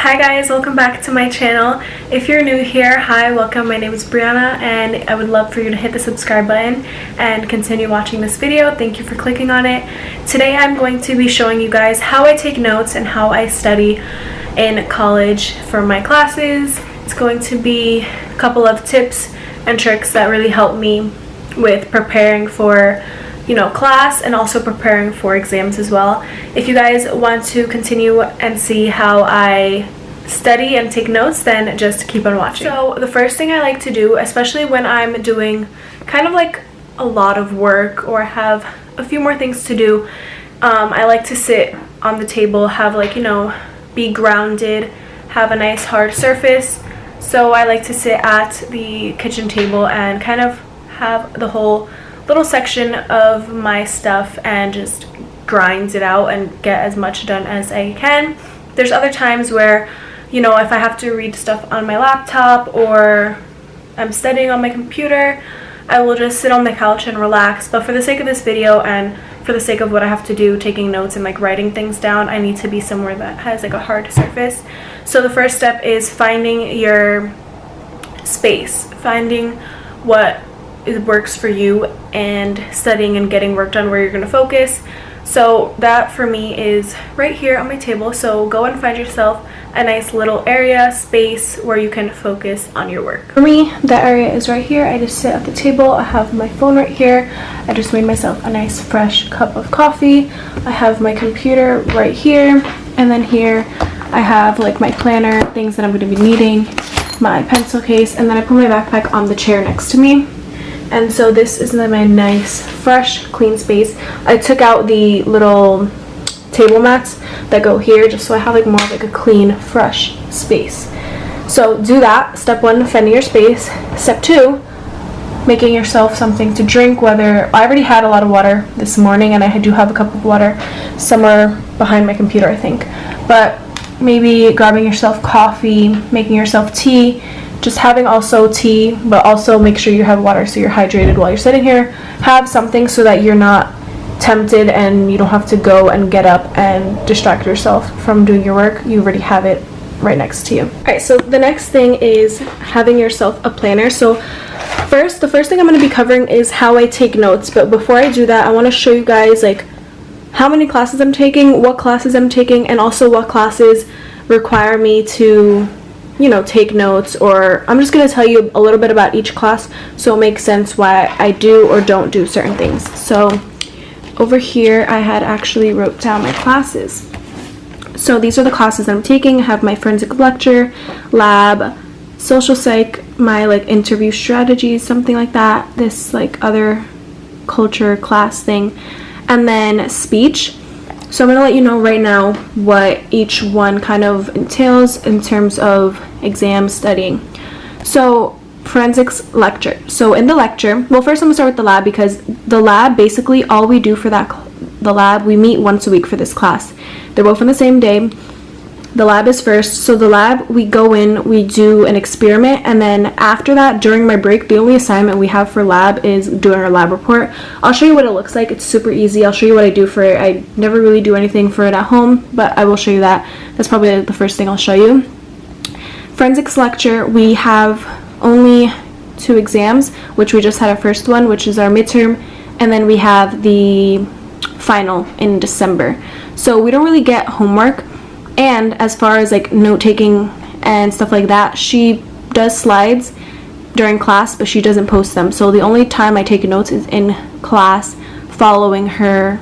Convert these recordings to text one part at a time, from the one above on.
Hi guys, welcome back to my channel. If you're new here, hi, welcome. My name is Brianna and I would love for you to hit the subscribe button and continue watching this video. Thank you for clicking on it. Today I'm going to be showing you guys how I take notes and how I study in college for my classes. It's going to be a couple of tips and tricks that really help me with preparing for class and also preparing for exams as well. If you guys want to continue and see how I study and take notes, then just keep on watching. So the first thing I like to do, especially when I'm doing kind of like a lot of work or have a few more things to do, I like to sit on the table, have be grounded, have a nice hard surface. So I like to sit at the kitchen table and kind of have the whole little section of my stuff and just grind it out and get as much done as I can. There's other times where, if I have to read stuff on my laptop or I'm studying on my computer, I will just sit on the couch and relax. But for the sake of this video and for the sake of what I have to do, taking notes and writing things down, I need to be somewhere that has a hard surface. So the first step is finding your space, finding what works for you and studying and getting work done where you're going to focus. So that for me is right here on my table. So go and find yourself a nice little area, space where you can focus on your work. For me, that area is right here. I just sit at the table. I have my phone right here. I just made myself a nice fresh cup of coffee. I have my computer right here, and then here I have my planner, things that I'm going to be needing, my pencil case, and then I put my backpack on the chair next to me. And so this is my nice, fresh, clean space. I took out the little table mats that go here just so I have more of a clean, fresh space. So do that. Step 1, finding your space. Step 2, making yourself something to drink. Whether I already had a lot of water this morning and I do have a cup of water somewhere behind my computer, I think. But maybe grabbing yourself coffee, making yourself tea. Just having also tea, but also make sure you have water so you're hydrated while you're sitting here. Have something so that you're not tempted and you don't have to go and get up and distract yourself from doing your work. You already have it right next to you. Alright, so the next thing is having yourself a planner. So the first thing I'm going to be covering is how I take notes. But before I do that, I want to show you guys how many classes I'm taking, what classes I'm taking, and also what classes require me to take notes. Or I'm just going to tell you a little bit about each class so it makes sense why I do or don't do certain things. So over here I had actually wrote down my classes. So these are the classes I'm taking. I have my forensic lecture, lab, social psych, my interview strategies, something like that, this other culture class thing, and then speech. So I'm going to let you know right now what each one kind of entails in terms of exam studying. So forensics lecture. So in the lecture, well, first I'm going to start with the lab, because the lab, basically all we do for the lab, we meet once a week for this class. They're both on the same day. The lab is first. So the lab, we go in, we do an experiment, and then after that, during my break, the only assignment we have for lab is doing our lab report. I'll show you what it looks like. It's super easy. I'll show you what I do for it. I never really do anything for it at home, but I will show you that. That's probably the first thing I'll show you. Forensics lecture, we have only 2 exams, which we just had our first one, which is our midterm, and then we have the final in December. So we don't really get homework. And as far as note-taking and stuff like that, she does slides during class, but she doesn't post them. So the only time I take notes is in class, following her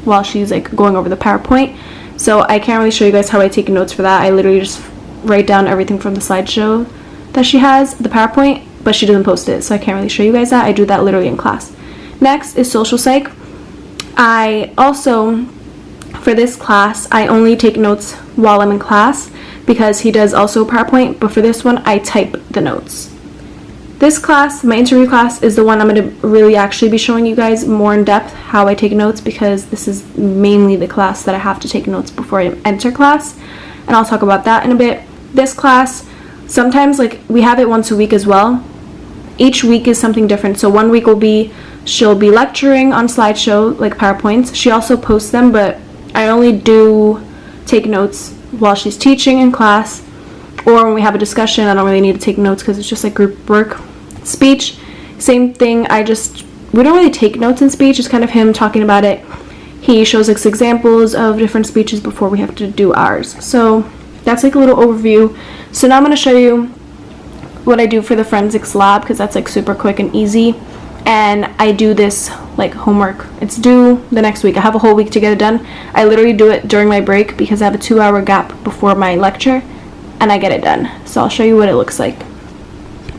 while she's going over the PowerPoint. So I can't really show you guys how I take notes for that. I literally just write down everything from the slideshow that she has, the PowerPoint, but she doesn't post it. So I can't really show you guys that. I do that literally in class. Next is social psych. For this class, I only take notes while I'm in class because he does also PowerPoint, but for this one, I type the notes. This class, my interview class, is the one I'm going to really actually be showing you guys more in depth how I take notes, because this is mainly the class that I have to take notes before I enter class, and I'll talk about that in a bit. This class, sometimes we have it once a week as well. Each week is something different. So one week she'll be lecturing on slideshow, PowerPoints. She also posts them, but I only do take notes while she's teaching in class, or when we have a discussion. I don't really need to take notes because it's just like group work. Speech, same thing. We don't really take notes in speech. It's kind of him talking about it. He shows us examples of different speeches before we have to do ours. So that's like a little overview. So now I'm going to show you what I do for the forensics lab, because that's like super quick and easy. And I do this like homework. It's due the next week. I have a whole week to get it done. I literally do it during my break because I have a 2-hour gap before my lecture, and I get it done. So I'll show you what it looks like.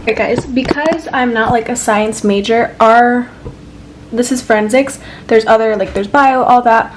Okay guys, because I'm not like a science major, this is forensics. There's other, like there's bio, all that.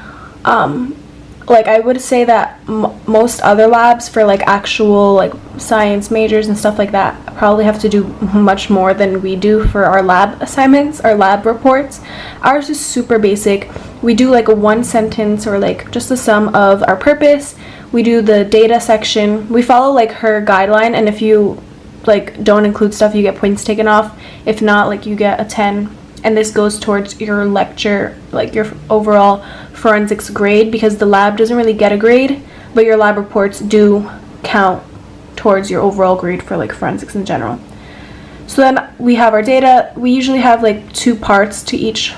Like I would say that most other labs for like actual like science majors and stuff like that probably have to do much more than we do for our lab assignments, our lab reports. Ours is super basic. We do like a 1 sentence or like just the sum of our purpose. We do the data section. We follow like her guideline, and if you like don't include stuff, you get points taken off. If not, like you get a 10. And this goes towards your lecture, like your overall forensics grade, because the lab doesn't really get a grade, but your lab reports do count towards your overall grade for like forensics in general. So then we have our data. We usually have like 2 parts to each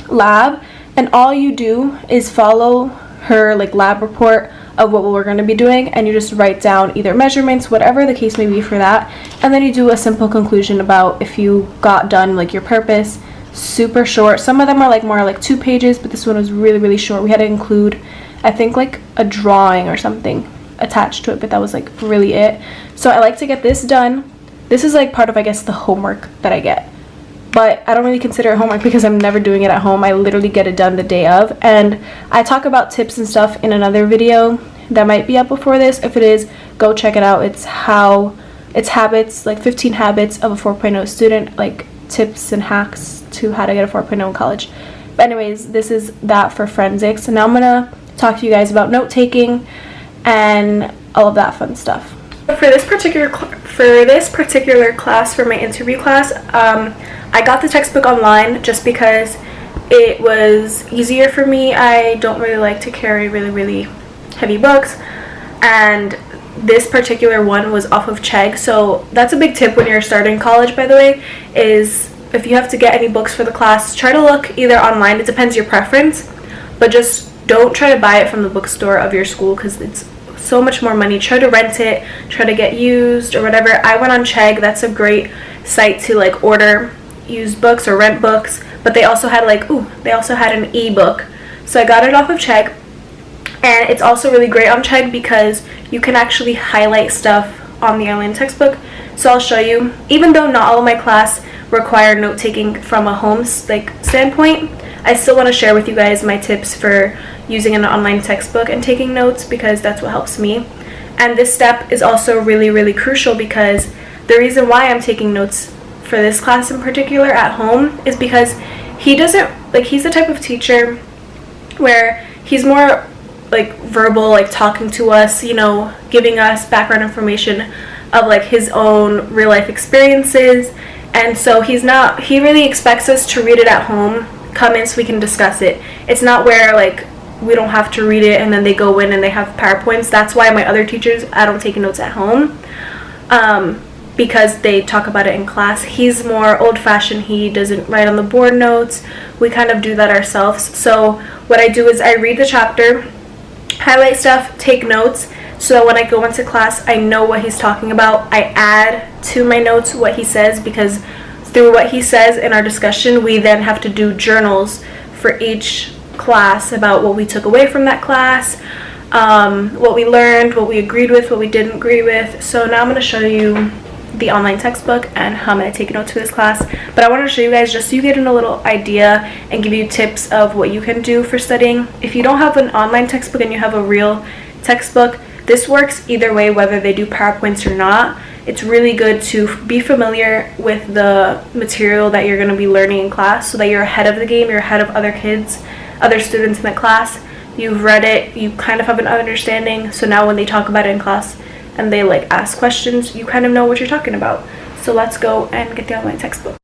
lab, and all you do is follow her like lab report of what we're going to be doing, and you just write down either measurements, whatever the case may be for that, and then you do a simple conclusion about if you got done like your purpose. Super short. Some of them are like more like 2 pages, but this one was really, really short. We had to include, I think, like a drawing or something attached to it, but that was like really it. So I like to get this done. This is like part of, I guess, the homework that I get, but I don't really consider it homework because I'm never doing it at home. I literally get it done the day of, and I talk about tips and stuff in another video that might be up before this. If it is, go check it out. It's habits, like 15 habits of a 4.0 student, like tips and hacks to how to get a 4.0 in college. But anyways, this is that for forensics. And now I'm gonna talk to you guys about note taking and all of that fun stuff. For this particular class, for my interview class, I got the textbook online just because it was easier for me. I don't really like to carry really heavy books, and this particular one was off of Chegg. So that's a big tip when you're starting college, by the way, is if you have to get any books for the class, try to look either online. It depends your preference, but just don't try to buy it from the bookstore of your school because it's so much more money. Try to rent it, try to get used or whatever. I went on Chegg. That's a great site to like order used books or rent books, but they also had an ebook, so I got it off of Chegg. And it's also really great on Chegg because you can actually highlight stuff on the online textbook. So I'll show you. Even though not all of my class require note taking from a home standpoint, I still want to share with you guys my tips for using an online textbook and taking notes, because that's what helps me. And this step is also really crucial, because the reason why I'm taking notes for this class in particular at home is because he's the type of teacher where he's more like verbal, like talking to us, you know, giving us background information of like his own real life experiences. And so he really expects us to read it at home, come in so we can discuss it. It's not where like we don't have to read it and then they go in and they have PowerPoints. That's why my other teachers, I don't take notes at home, because they talk about it in class. He's more old-fashioned. He doesn't write on the board notes. We kind of do that ourselves. So what I do is I read the chapter, highlight stuff, take notes, so that when I go into class, I know what he's talking about. I add to my notes what he says, because through what he says in our discussion, we then have to do journals for each class about what we took away from that class, what we learned, what we agreed with, what we didn't agree with. So now I'm going to show you the online textbook and how I'm going to take notes for this class. But I wanted to show you guys just so you get a little idea and give you tips of what you can do for studying. If you don't have an online textbook and you have a real textbook, this works either way, whether they do PowerPoints or not. It's really good to be familiar with the material that you're going to be learning in class so that you're ahead of the game, you're ahead of other kids, other students in the class. You've read it, you kind of have an understanding, so now when they talk about it in class and they like ask questions, you kind of know what you're talking about. So let's go and get the online textbook.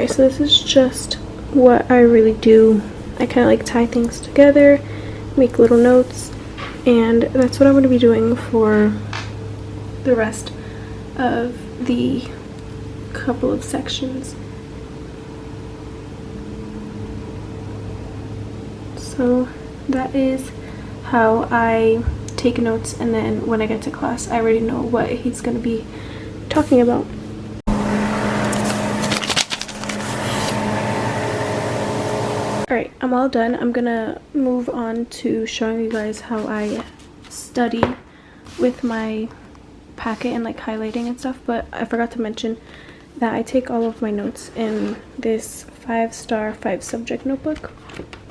Alright, so this is just what I really do. I kind of like tie things together, make little notes, and that's what I'm going to be doing for the rest of the couple of sections. So that is how I take notes, and then when I get to class I already know what he's going to be talking about. Alright, I'm all done. I'm gonna move on to showing you guys how I study with my packet and like highlighting and stuff, but I forgot to mention that I take all of my notes in this 5-star 5-subject notebook,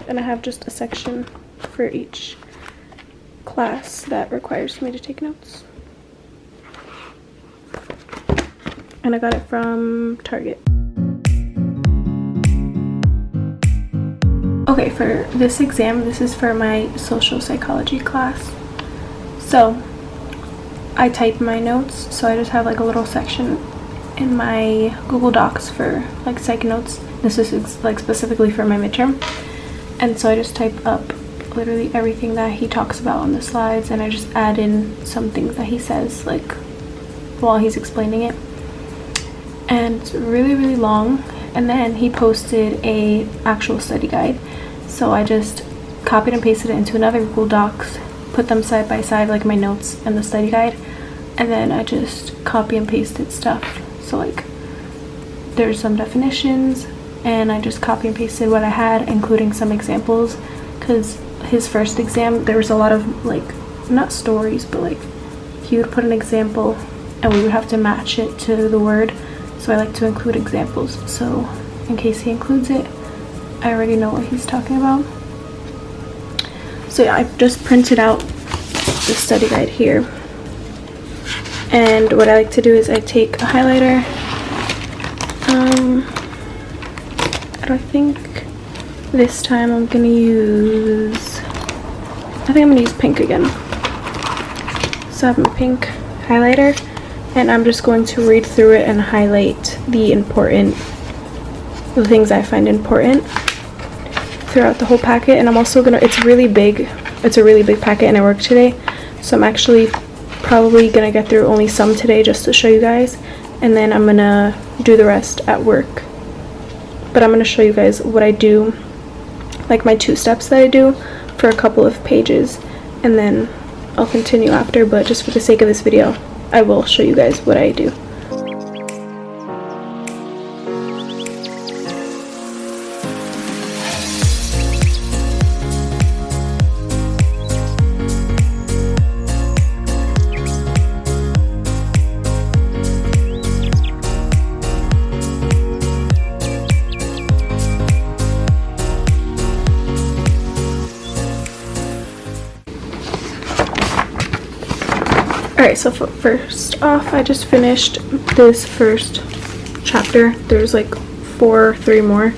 and I have just a section for each class that requires me to take notes. And I got it from Target. Okay, for this exam, this is for my social psychology class. So I type my notes, so I just have like a little section in my Google Docs for like psych notes. This is like specifically for my midterm, and so I just type up literally everything that he talks about on the slides, and I just add in some things that he says like while he's explaining it. And it's really long, and then he posted a actual study guide, so I just copied and pasted it into another Google Docs, put them side by side like my notes and the study guide, and then I just copy and pasted stuff. So like there's some definitions, and I just copy and pasted what I had, including some examples, because his first exam there was a lot of like, not stories, but like he would put an example and we would have to match it to the word. So I like to include examples, so in case he includes it, I already know what he's talking about. So yeah, I just printed out the study guide here, and what I like to do is I take a highlighter. I think this time I'm gonna use, I think I'm gonna use pink again. So I have my pink highlighter, and I'm just going to read through it and highlight the things I find important throughout the whole packet. And I'm also gonna, it's a really big packet, and I work today, so I'm actually probably gonna get through only some today just to show you guys, and then I'm gonna do the rest at work. But I'm gonna show you guys what I do, like my 2 steps that I do for a couple of pages, and then I'll continue after, but just for the sake of this video I will show you guys what I do. Alright, so first off, I just finished this first chapter. There's like 4 or 3 more,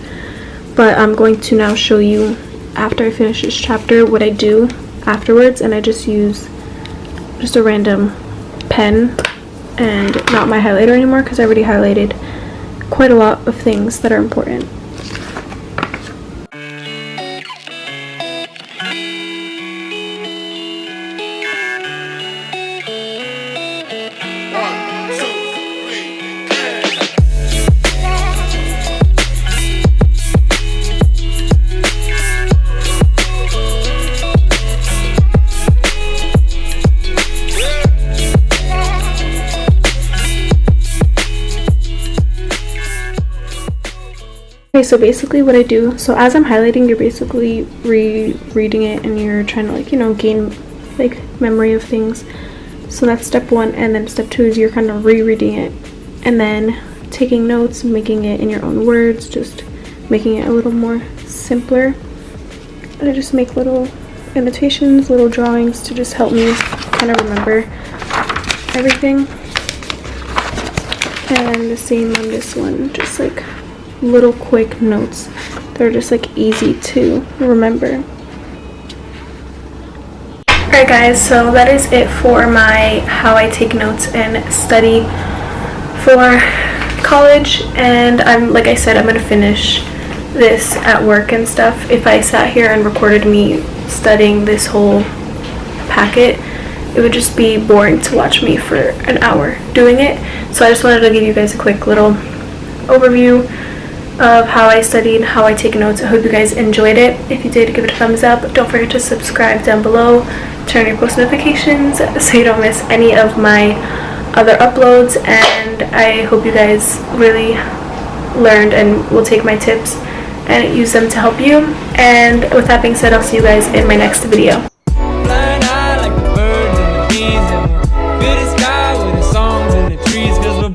but I'm going to now show you, after I finish this chapter, what I do afterwards. And I just use just a random pen and not my highlighter anymore, because I already highlighted quite a lot of things that are important. Okay, so basically what I do, so as I'm highlighting, you're basically reading it, and you're trying to, like, you know, gain like memory of things. So that's step 1, and then step 2 is you're kind of rereading it and then taking notes, making it in your own words, just making it a little more simpler. And I just make little annotations, little drawings to just help me kind of remember everything. And the same on this one, just like little quick notes that are just like easy to remember. Alright guys, so that is it for my how I take notes and study for college, and like I said, I'm gonna finish this at work and stuff. If I sat here and recorded me studying this whole packet, it would just be boring to watch me for an hour doing it. So I just wanted to give you guys a quick little overview of how I studied, how I take notes. I hope you guys enjoyed it. If you did, give it a thumbs up. Don't forget to subscribe down below, turn on your post notifications so you don't miss any of my other uploads, and I hope you guys really learned and will take my tips and use them to help you. And with that being said, I'll see you guys in my next video.